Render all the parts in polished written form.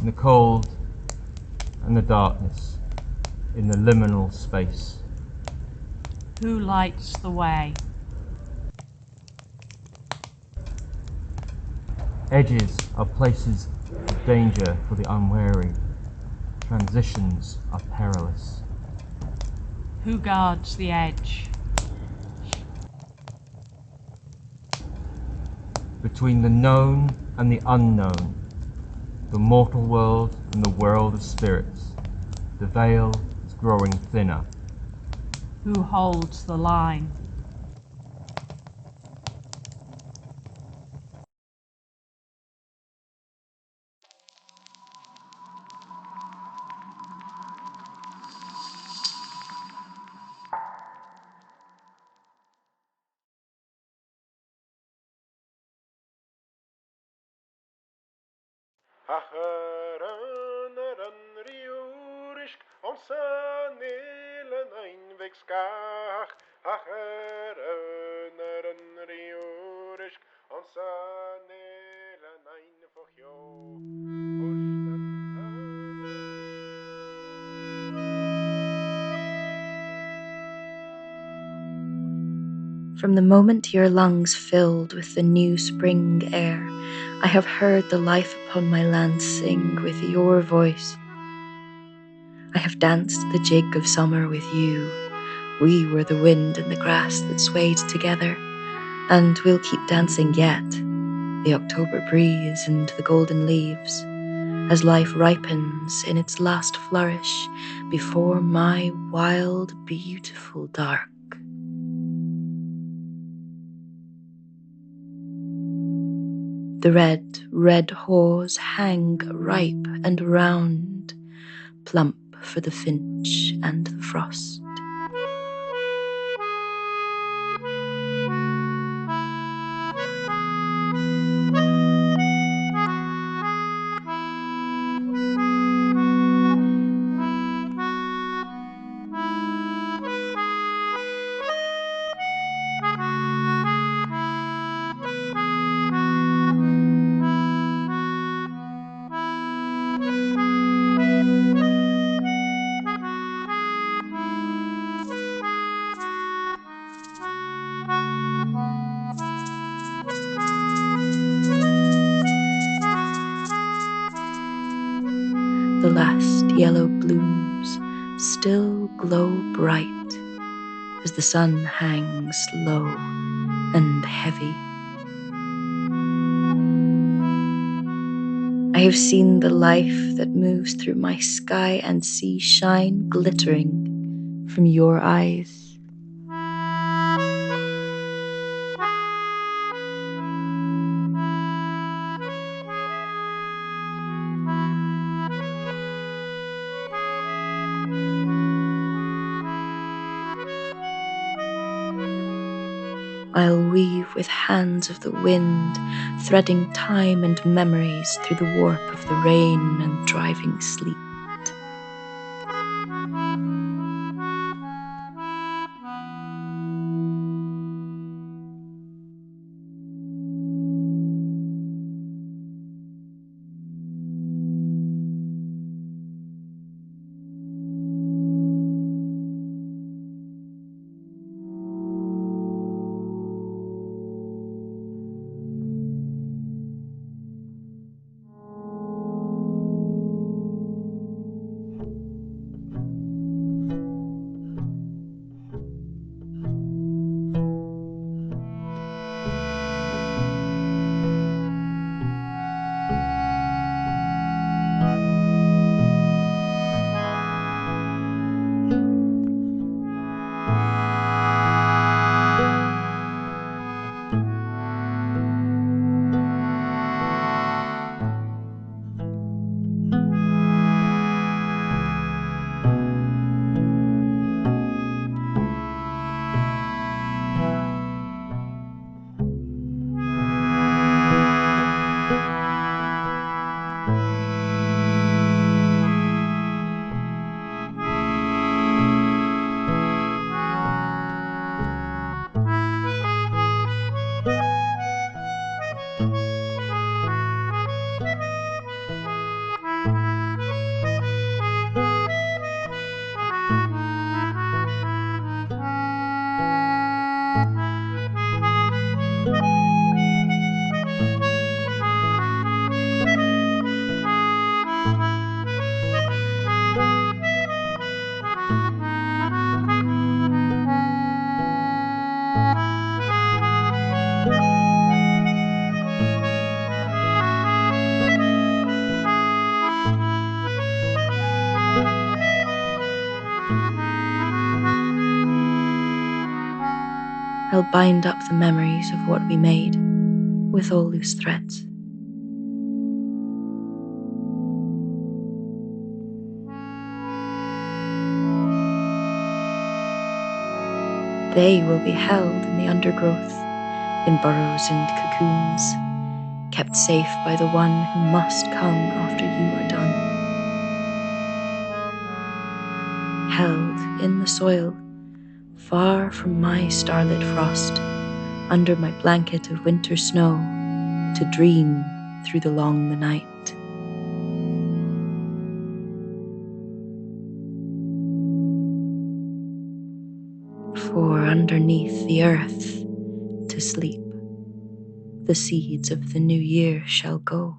the cold and the darkness, in the liminal space. Who lights the way? Edges are places of danger for the unwary. Transitions are perilous. Who guards the edge? Between the known and the unknown, the mortal world and the world of spirits, the veil is growing thinner. Who holds the line? From the moment your lungs filled with the new spring air, I have heard the life upon my land sing with your voice. I have danced the jig of summer with you. We were the wind and the grass that swayed together, and we'll keep dancing yet, the October breeze and the golden leaves, as life ripens in its last flourish before my wild, beautiful dark. The red, red haws hang ripe and round, plump for the finch and the frost. The last yellow blooms still glow bright as the sun hangs low and heavy. I have seen the life that moves through my sky and sea shine glittering from your eyes. I'll weave with hands of the wind, threading time and memories through the warp of the rain and driving sleet. I'll bind up the memories of what we made with all loose threads. They will be held in the undergrowth, in burrows and cocoons, kept safe by the one who must come after you are done. Held in the soil, far from my starlit frost, under my blanket of winter snow, to dream through the long night. For underneath the earth, to sleep, the seeds of the new year shall go.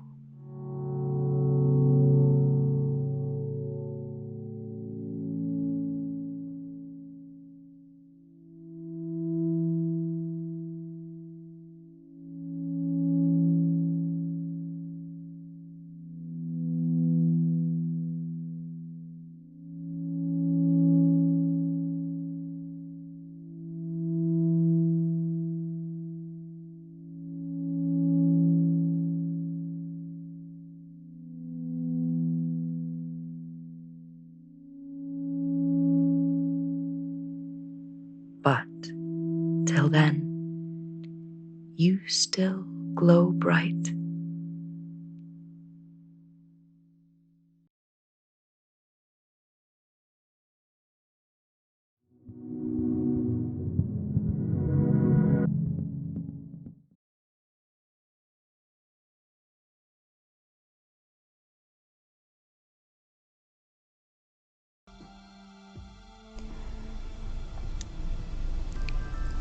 But till then, you still glow bright.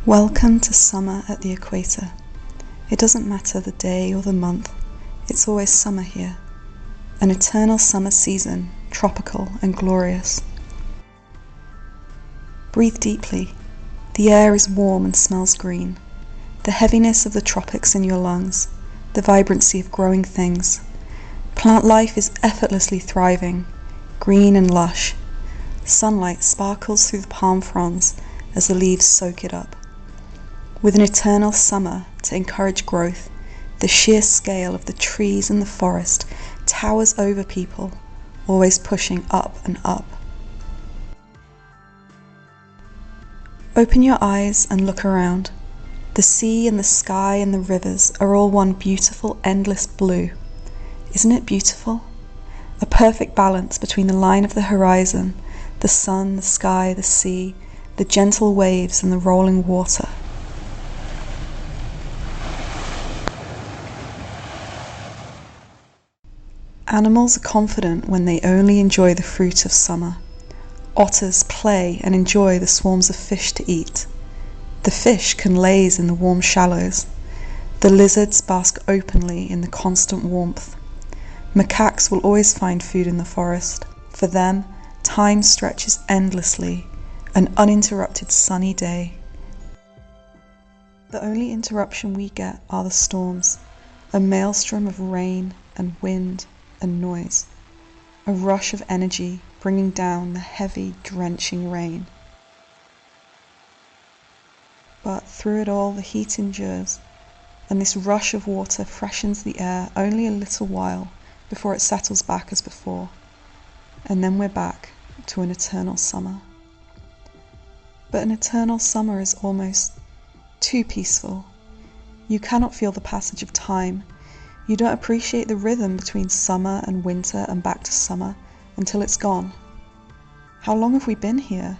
Welcome to summer at the equator. It doesn't matter the day or the month, it's always summer here. An eternal summer season, tropical and glorious. Breathe deeply. The air is warm and smells green. The heaviness of the tropics in your lungs, the vibrancy of growing things. Plant life is effortlessly thriving, green and lush. Sunlight sparkles through the palm fronds as the leaves soak it up. With an eternal summer to encourage growth, the sheer scale of the trees and the forest towers over people, always pushing up and up. Open your eyes and look around. The sea and the sky and the rivers are all one beautiful, endless blue. Isn't it beautiful? A perfect balance between the line of the horizon, the sun, the sky, the sea, the gentle waves and the rolling water. Animals are confident when they only enjoy the fruit of summer. Otters play and enjoy the swarms of fish to eat. The fish can laze in the warm shallows. The lizards bask openly in the constant warmth. Macaques will always find food in the forest. For them, time stretches endlessly, an uninterrupted sunny day. The only interruption we get are the storms, a maelstrom of rain and wind and noise, a rush of energy bringing down the heavy, drenching rain. But through it all the heat endures, and this rush of water freshens the air only a little while before it settles back as before, and then we're back to an eternal summer. But an eternal summer is almost too peaceful. You cannot feel the passage of time. You don't appreciate the rhythm between summer and winter and back to summer until it's gone. How long have we been here?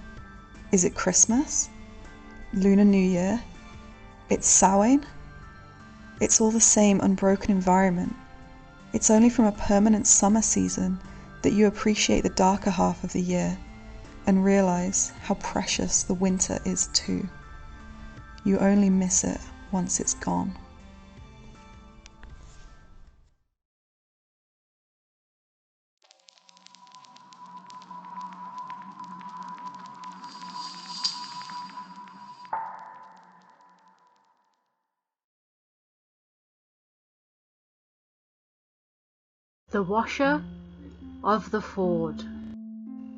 Is it Christmas? Lunar New Year? It's Samhain? It's all the same unbroken environment. It's only from a permanent summer season that you appreciate the darker half of the year and realize how precious the winter is too. You only miss it once it's gone. The Washer of the Ford.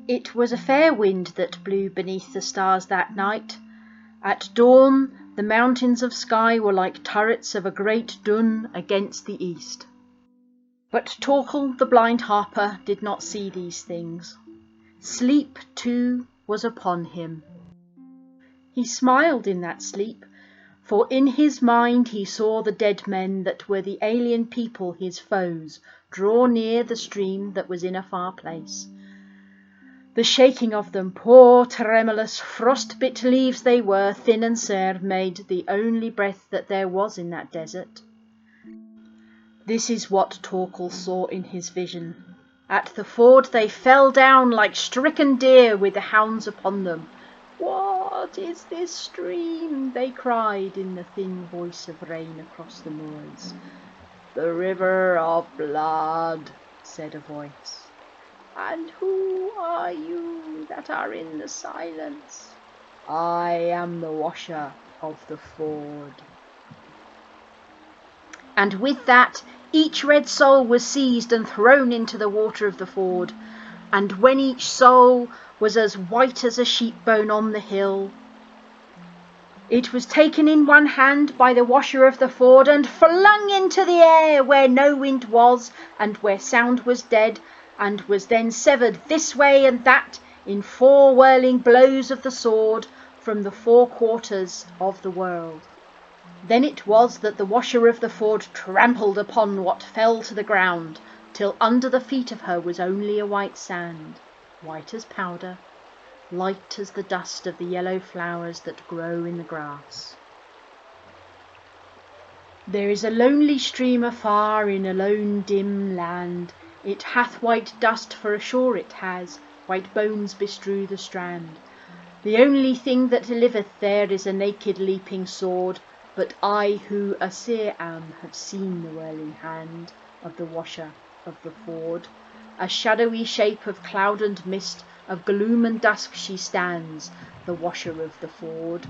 It was a fair wind that blew beneath the stars that night. At dawn The mountains of sky were like turrets of a great dun against the east. But Torquil, the blind harper, did not see these things. Sleep, too, was upon him. He smiled in that sleep, for in his mind he saw the dead men that were the alien people, his foes, draw near the stream that was in a far place. The shaking of them, poor tremulous frost-bit leaves they were, thin and sere, made the only breath that there was in that desert. This is what Torquil saw in his vision. At the ford they fell down like stricken deer with the hounds upon them. "What is this stream?" they cried in the thin voice of rain across the moors. "The river of blood," said a voice. "And who are you that are in the silence?" "I am the washer of the ford." And with that, each red soul was seized and thrown into the water of the ford. And when each soul was as white as a sheep bone on the hill, it was taken in one hand by the washer of the ford and flung into the air where no wind was and where sound was dead, and was then severed this way and that in 4 whirling blows of the sword from the 4 quarters of the world. Then it was that the washer of the ford trampled upon what fell to the ground, till under the feet of her was only a white sand, white as powder, light as the dust of the yellow flowers that grow in the grass. There is a lonely stream afar in a lone dim land. It hath white dust for a shore it has, white bones bestrew the strand. The only thing that liveth there is a naked leaping sword, but I who a seer am have seen the whirling hand of the washer of the ford. A shadowy shape of cloud and mist, of gloom and dusk she stands, the washer of the ford.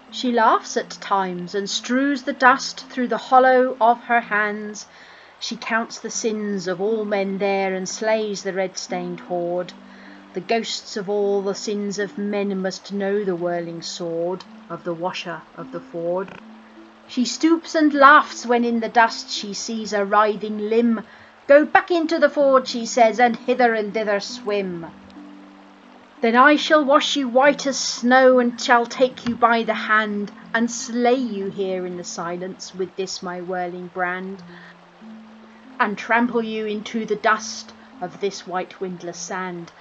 She laughs at times and strews the dust through the hollow of her hands. She counts the sins of all men there and slays the red-stained horde. The ghosts of all the sins of men must know the whirling sword of the washer of the ford. She stoops and laughs when in the dust she sees a writhing limb. "Go back into the ford," she says, "and hither and thither swim. Then I shall wash you white as snow, and shall take you by the hand, and slay you here in the silence with this my whirling brand, and trample you into the dust of this white windless sand."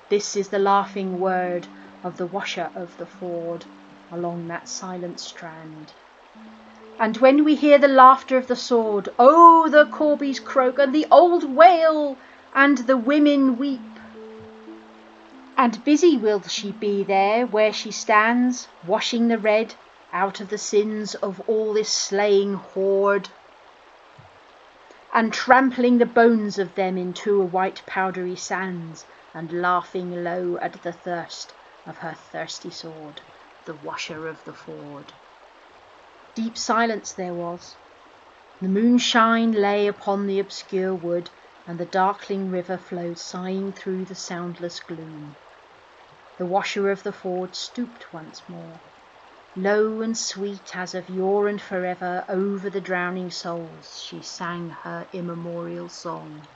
This is the laughing word of the washer of the ford along that silent strand. And when we hear the laughter of the sword, oh, the corbies croak, and the old wail, and the women weep. And busy will she be there where she stands, washing the red out of the sins of all this slaying horde, and trampling the bones of them into a white powdery sands, and laughing low at the thirst of her thirsty sword, the washer of the ford. Deep silence there was. The moonshine lay upon the obscure wood, and the darkling river flowed sighing through the soundless gloom. The washer of the ford stooped once more, low and sweet as of yore and forever. Over the drowning souls she sang her immemorial song.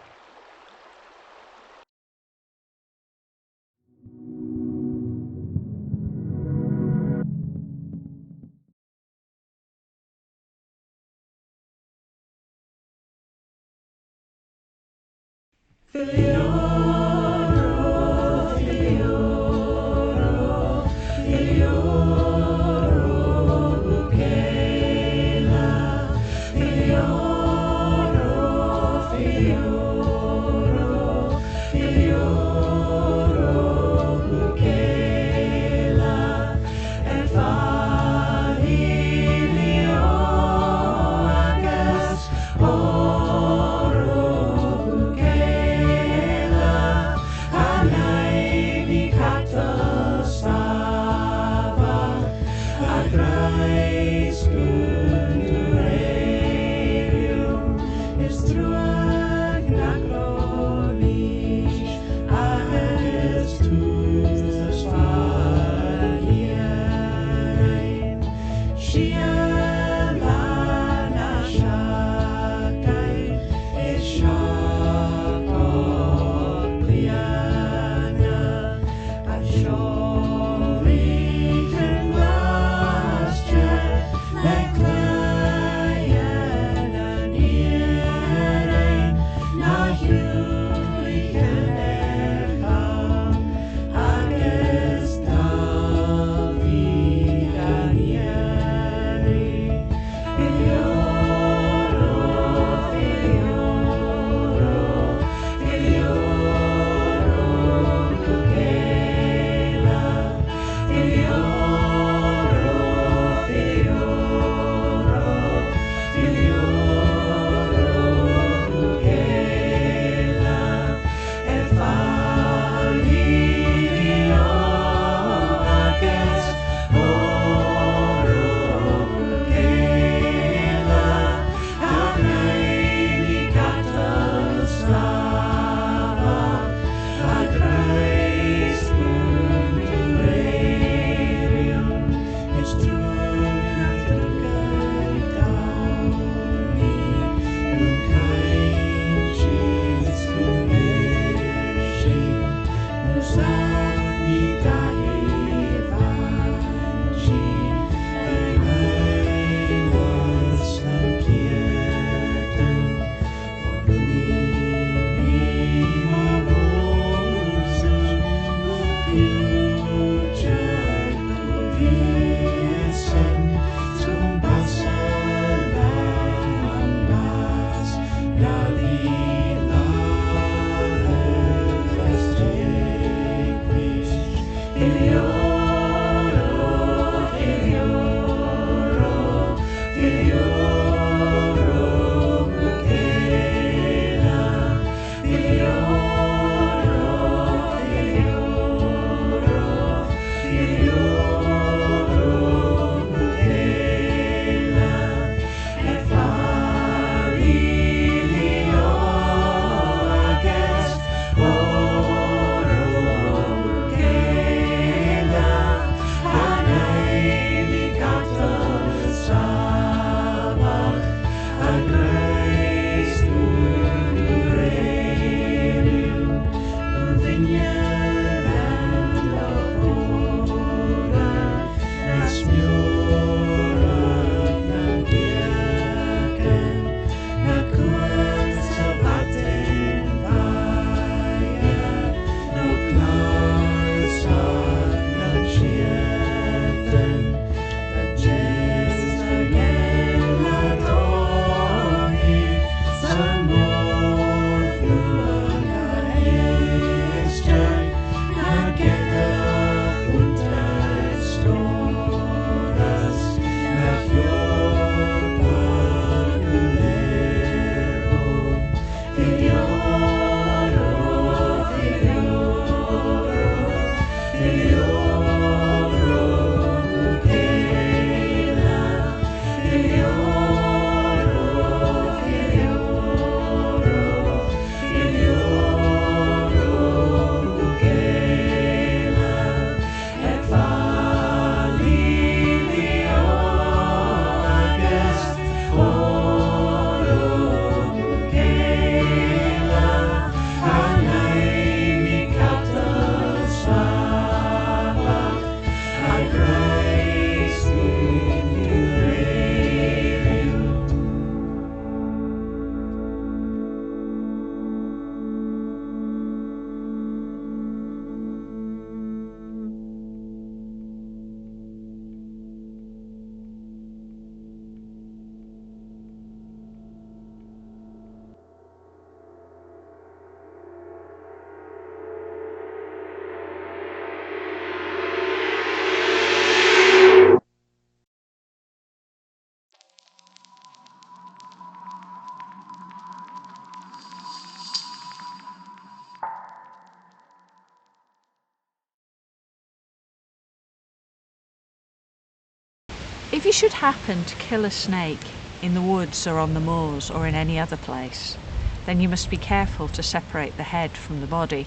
If you should happen to kill a snake in the woods or on the moors or in any other place, then you must be careful to separate the head from the body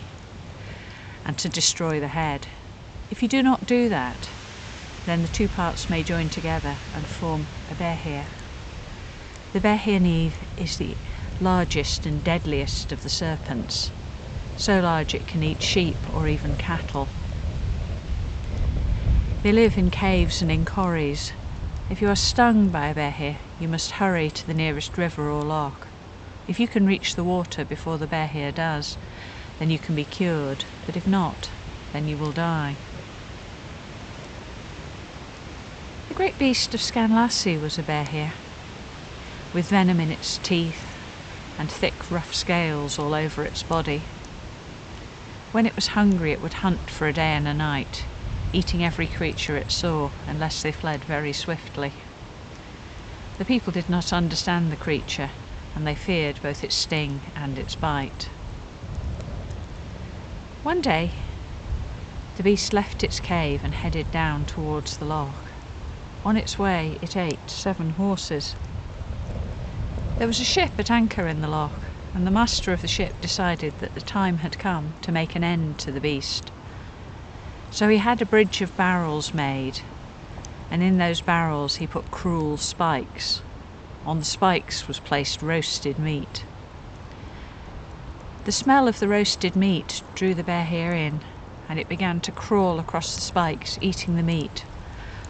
and to destroy the head. If you do not do that, then the two parts may join together and form a 𝒂𝒐𝒉. The 𝒂𝒑𝒉 is the largest and deadliest of the serpents, so large it can eat sheep or even cattle. They live in caves and in corries. If you are stung by a 𝒂𝒑𝒉, you must hurry to the nearest river or loch. If you can reach the water before the 𝒂𝒑𝒉 does, then you can be cured, but if not, then you will die. The great beast of Scanlassi was a 𝒂𝒑𝒉, with venom in its teeth and thick rough scales all over its body. When it was hungry it would hunt for a day and a night, eating every creature it saw unless they fled very swiftly. The people did not understand the creature, and they feared both its sting and its bite. One day the beast left its cave and headed down towards the loch. On its way it ate 7 horses. There was a ship at anchor in the loch, and the master of the ship decided that the time had come to make an end to the beast. So he had a bridge of barrels made, and in those barrels he put cruel spikes. On the spikes was placed roasted meat. The smell of the roasted meat drew the 𝒂𝒑𝒉 in, and it began to crawl across the spikes, eating the meat,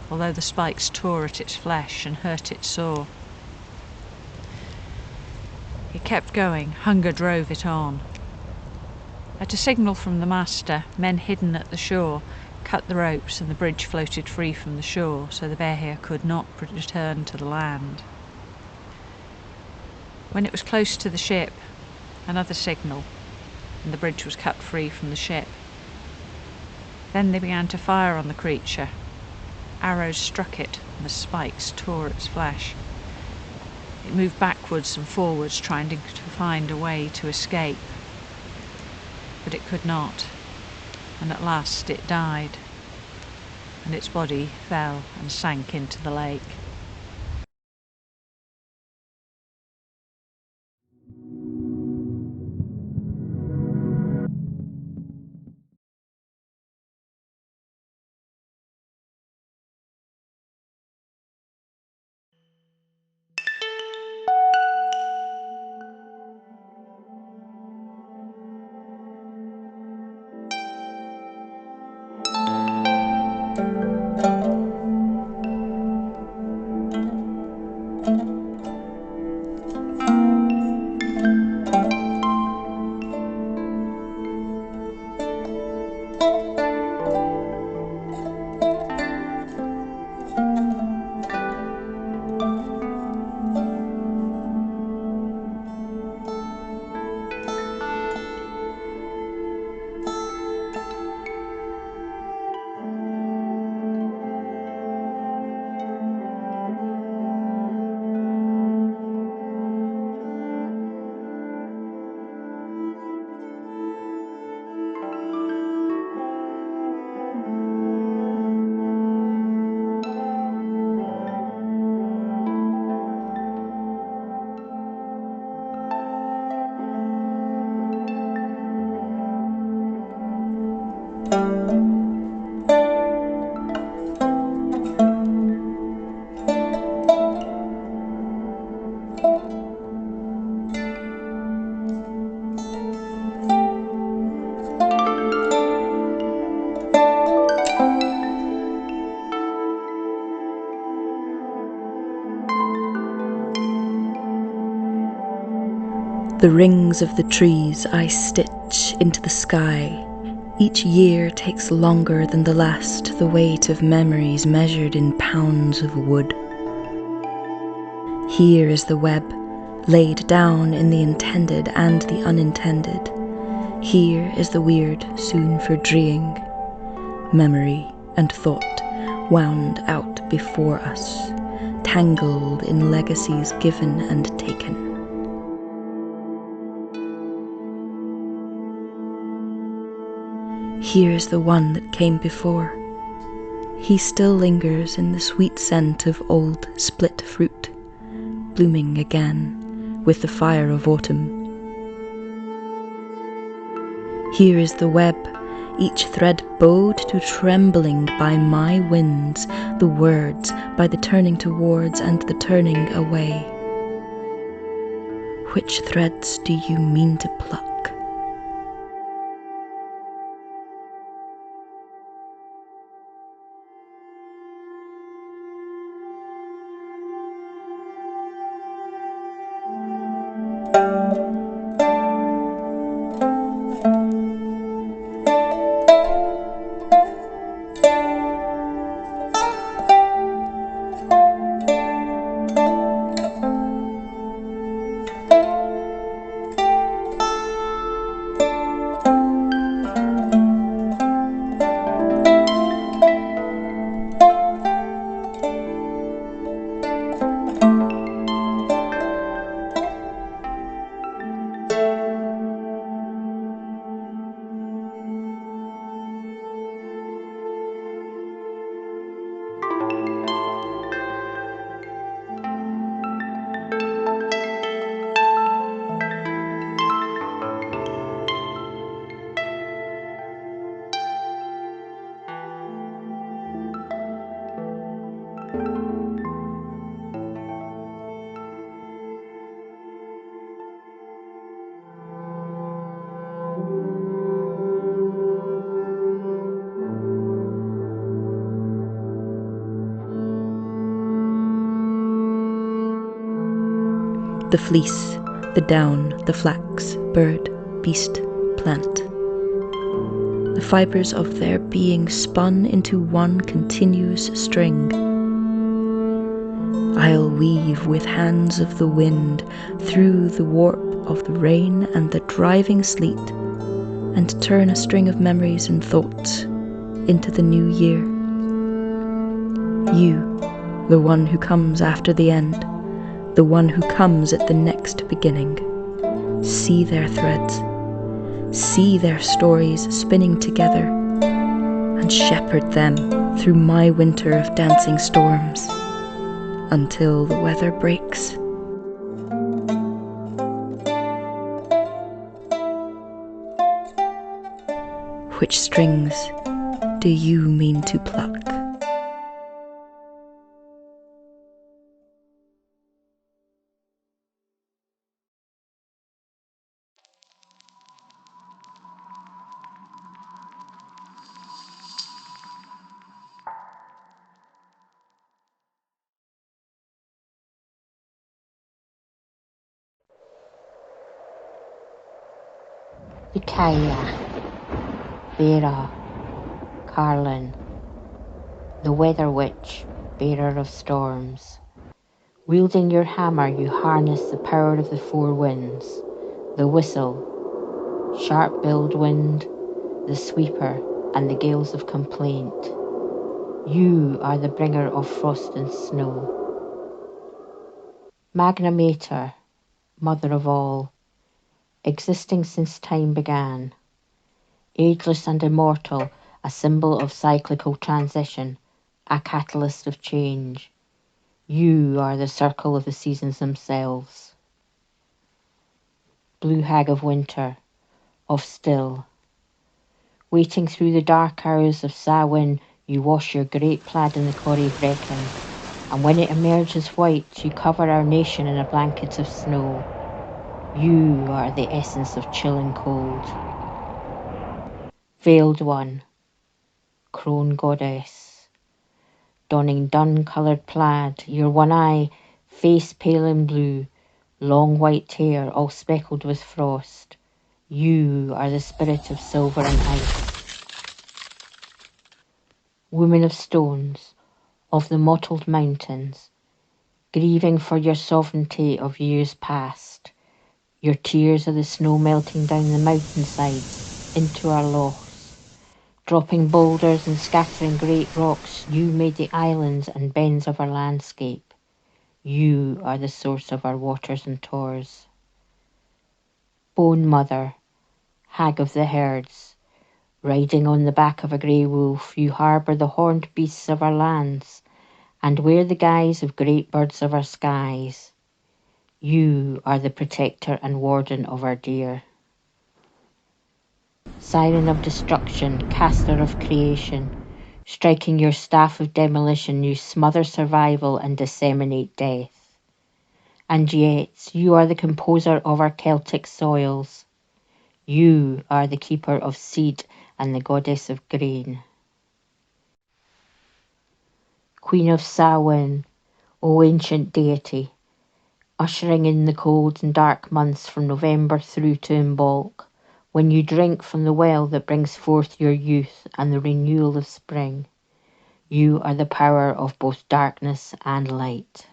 although the spikes tore at its flesh and hurt it sore. It kept going, hunger drove it on. At a signal from the master, men hidden at the shore cut the ropes and the bridge floated free from the shore, so the 𝒂𝒑𝒉 could not return to the land. When it was close to the ship, another signal, and the bridge was cut free from the ship. Then they began to fire on the creature. Arrows struck it, and the spikes tore its flesh. It moved backwards and forwards, trying to find a way to escape. But it could not, and at last it died, and its body fell and sank into the lake. The rings of the trees I stitch into the sky. Each year takes longer than the last, the weight of memories measured in pounds of wood. Here is the web, laid down in the intended and the unintended. Here is the weird soon for dreeing, memory and thought wound out before us, tangled in legacies given and taken. Here is the one that came before, He still lingers in the sweet scent of old split fruit, blooming again with the fire of autumn. Here is the web, each thread bowed to trembling by my winds, the words by the turning towards and the turning away. Which threads do you mean to pluck? The fleece, the down, the flax, bird, beast, plant. The fibres of their being spun into one continuous string. I'll weave with hands of the wind through the warp of the rain and the driving sleet, and turn a string of memories and thoughts into the new year. You, the one who comes after the end, the one who comes at the next beginning. See their threads, see their stories spinning together, and shepherd them through my winter of dancing storms, until the weather breaks. Which strings do you mean to pluck? 𝒂𝒑𝒉, Carlin, the weather witch, bearer of storms. Wielding your hammer, you harness the power of the four winds, the whistle, sharp-billed wind, the sweeper, and the gales of complaint. You are the bringer of frost and snow. Magna Mater, mother of all, existing since time began, ageless and immortal, a symbol of cyclical transition, a catalyst of change. You are the circle of the seasons themselves. Blue hag of winter, of still. Waiting through the dark hours of Samhuinn, you wash your great plaid in the 𝒄𝒆𝒄𝒕𝒉, and when it emerges white, you cover our nation in a blanket of snow. You are the essence of chill and cold. Veiled one, crone goddess, donning dun-coloured plaid, your one eye, face pale and blue, long white hair all speckled with frost. You are the spirit of silver and ice. Woman of stones, of the mottled mountains, grieving for your sovereignty of years past. Your tears are the snow melting down the mountainsides into our lochs. Dropping boulders and scattering great rocks, you made the islands and bends of our landscape. You are the source of our waters and tors. Bone mother, hag of the herds, Riding on the back of a grey wolf, you harbour the horned beasts of our lands, and wear the guise of great birds of our skies. You are the protector and warden of our deer. Siren of destruction, caster of creation, striking your staff of demolition, you smother survival and disseminate death. And yet, you are the composer of our Celtic soils. You are the keeper of seed and the goddess of grain. Queen of Samhuinn, O ancient deity, ushering in the cold and dark months from November through to Imbolc, when you drink from the well that brings forth your youth and the renewal of spring. You are the power of both darkness and light.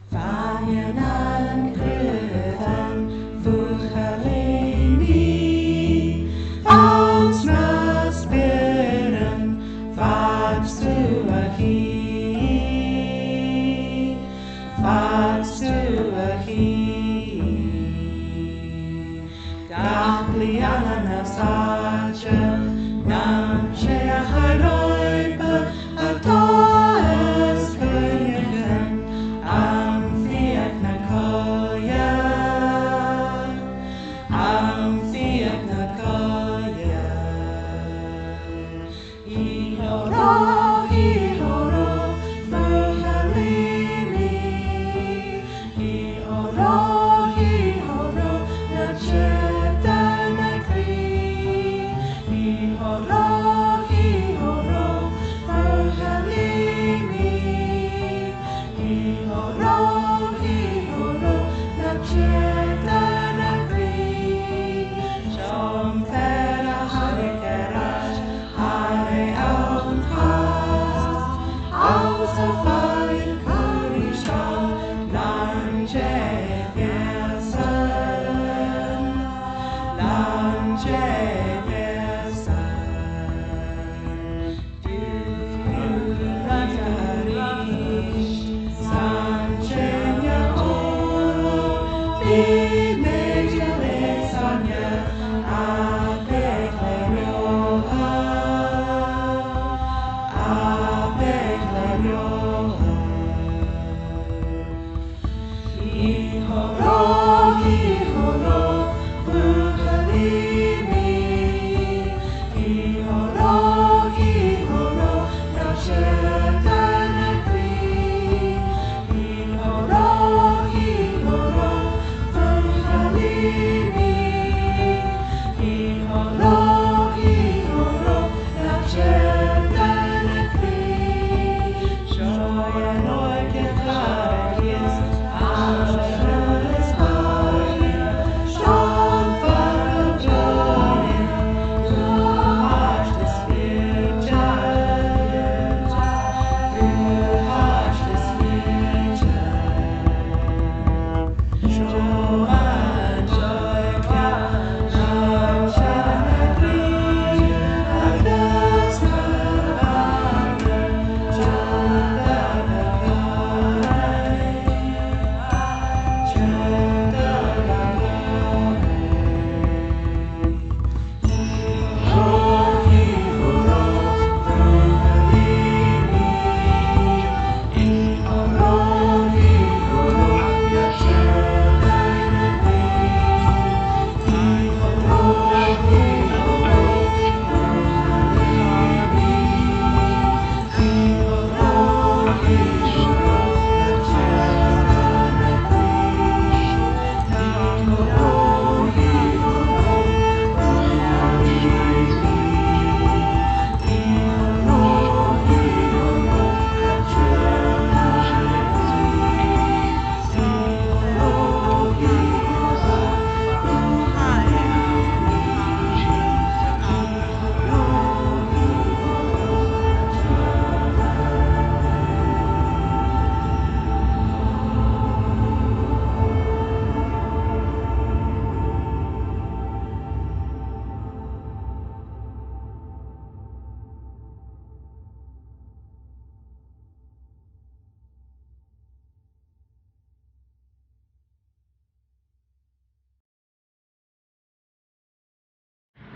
Hi,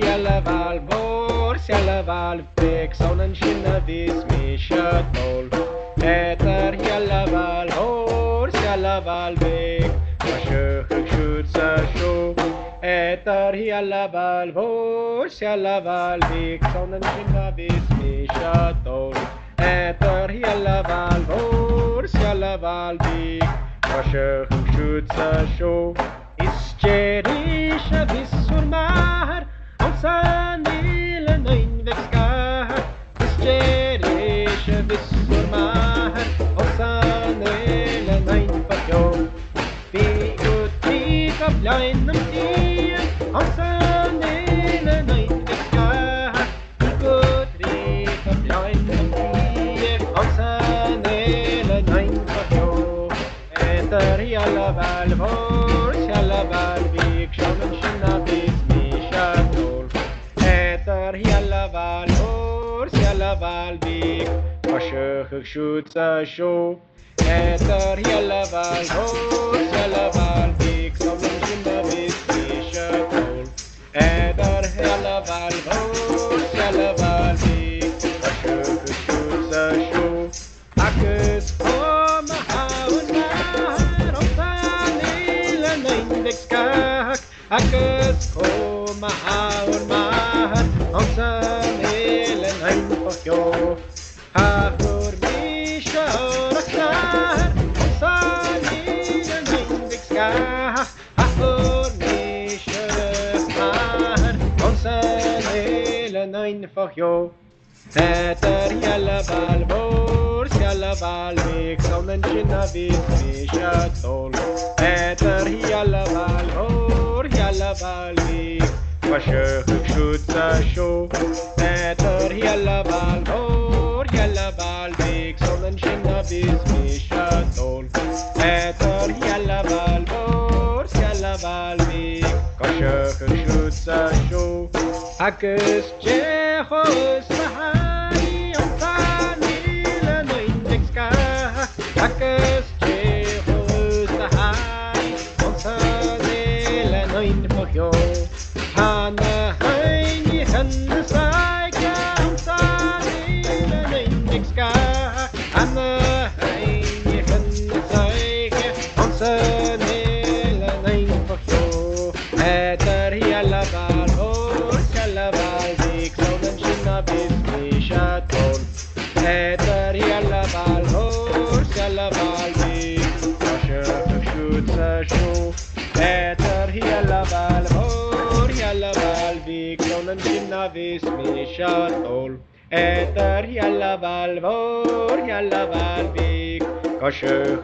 𝒂𝒓𝒆𝒃 Samhuinn 𝒖𝒑𝒉𝒄𝒂𝒓𝒕𝒉 𝒂𝒓𝒆𝒃 𝒂𝒂𝒓𝒕𝒉 𝒂𝒓𝒆𝒃 Samhuinn �𝒑𝒉𝒄𝒂𝒓𝒕𝒉 𝒂𝒓𝒆𝒃 𝒂𝒑𝒕𝒕 visur Onsanile 𝒂𝒏𝒏 visur Onsanile 𝒂𝒏𝒏 𝒂𝒑𝒕𝒕 Onsanile 𝒂𝒏𝒏 Onsanile 𝒂𝒏𝒏 𝒂𝒑𝒕𝒕 𝒂𝒑𝒕𝒕 𝒂𝒃𝒂𝒏 Onsanile 𝒂𝒏𝒏 𝒂𝒑𝒕𝒕 agus Jehovah's Mahani Onsanile 𝒂𝒏𝒏 agus Jehovah's Mahani Onsanile 𝒂𝒏𝒏 Hana haini hanna saika Onsanile 𝒂𝒏𝒏 Hana haini hanna saika Onsanile 𝒂𝒏𝒏 𝒂𝒓𝒆𝒃𝒂𝒕𝒉 Samhuinn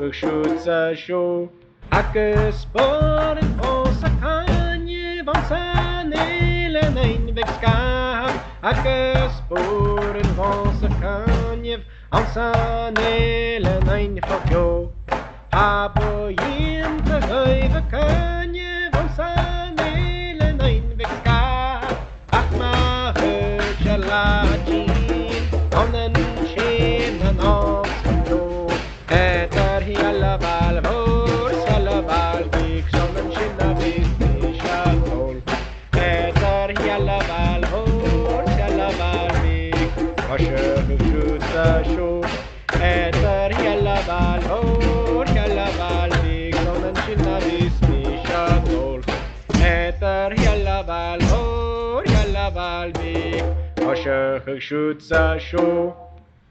𝒖𝒑𝒂𝒏𝒏 𝒂𝒓𝒃 agus borin os a canje van sanele nein 𝒂𝒂𝒂𝒕𝒉 agus borin os a canje van sanele nein 𝒂𝒂𝒂𝒕𝒉 𝒂𝒂𝒂𝒕𝒉 canje van sanele nein 𝒂𝒂𝒂𝒕𝒉 ach ma ℏ onen shin an os 𝒂𝒂𝒂𝒕𝒉 𝒂𝒂𝒂𝒕𝒉